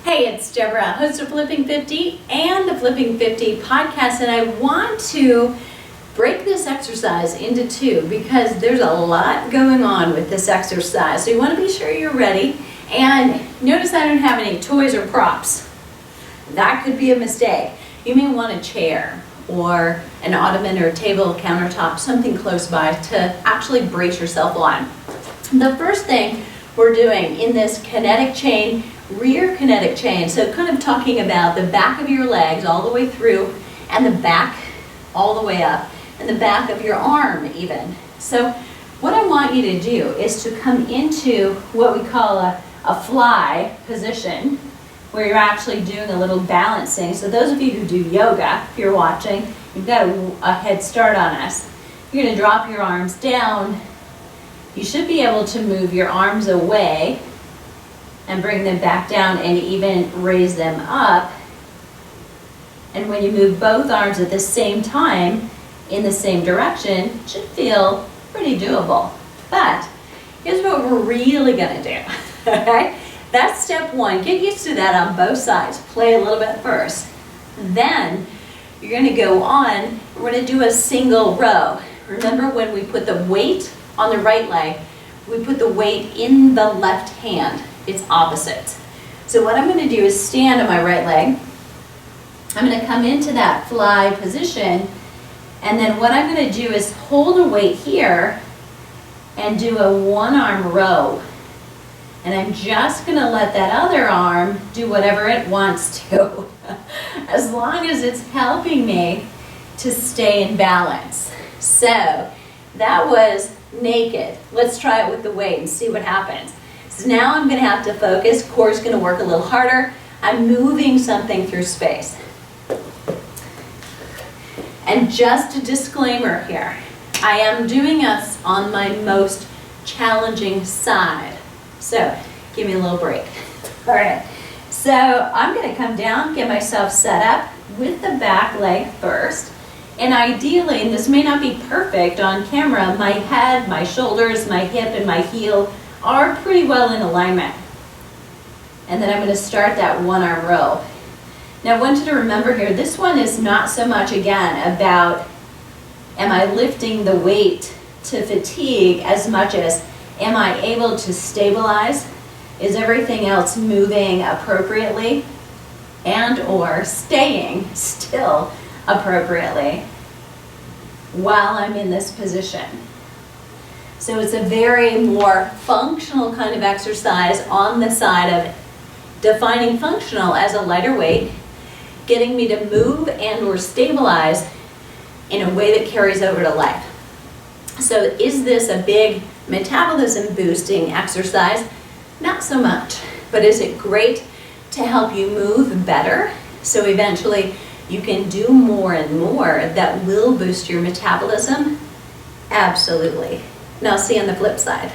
Hey, it's Deborah, host of Flipping 50 and the Flipping 50 podcast, and I want to break this exercise into two because there's a lot going on with this exercise. So you want to be sure you're ready. And notice I don't have any toys or props. That could be a mistake. You may want a chair or an ottoman or a table, countertop, something close by to actually brace yourself on. The first thing we're doing in this kinetic chain, rear kinetic chain, so kind of talking about the back of your legs all the way through and the back all the way up and the back of your arm even. So what I want you to do is to come into what we call a fly position where you're actually doing a little balancing. So those of you who do yoga, if you're watching, you've got a head start on us. You're going to drop your arms down. You should be able to move your arms away and bring them back down and even raise them up. And when you move both arms at the same time in the same direction, it should feel pretty doable. But here's what we're really gonna do, okay? That's step one. Get used to that on both sides. Play a little bit first. Then you're gonna go on, we're gonna do a single row. Remember when we put the weight on the right leg, we put the weight in the left hand. It's opposite. So what I'm going to do is stand on my right leg. I'm going to come into that fly position, and then what I'm going to do is hold a weight here and do a one-arm row. And I'm just going to let that other arm do whatever it wants to, as long as it's helping me to stay in balance. So that was naked. Let's try it with the weight and see what happens. So now I'm going to have to focus. Core's going to work a little harder. I'm moving something through space. And just a disclaimer here. I am doing this on my most challenging side. So give me a little break. All right. So I'm going to come down, get myself set up with the back leg first. And ideally, and this may not be perfect on camera, my head, my shoulders, my hip, and my heel are pretty well in alignment. And then I'm going to start that one-arm row. Now I want you to remember here, this one is not so much, again, about am I lifting the weight to fatigue as much as am I able to stabilize? Is everything else moving appropriately and or staying still appropriately while I'm in this position? So it's a very more functional kind of exercise on the side of defining functional as a lighter weight, getting me to move and or stabilize in a way that carries over to life. So is this a big metabolism boosting exercise? Not so much, but is it great to help you move better? So eventually you can do more and more that will boost your metabolism? Absolutely. Now see you on the flip side.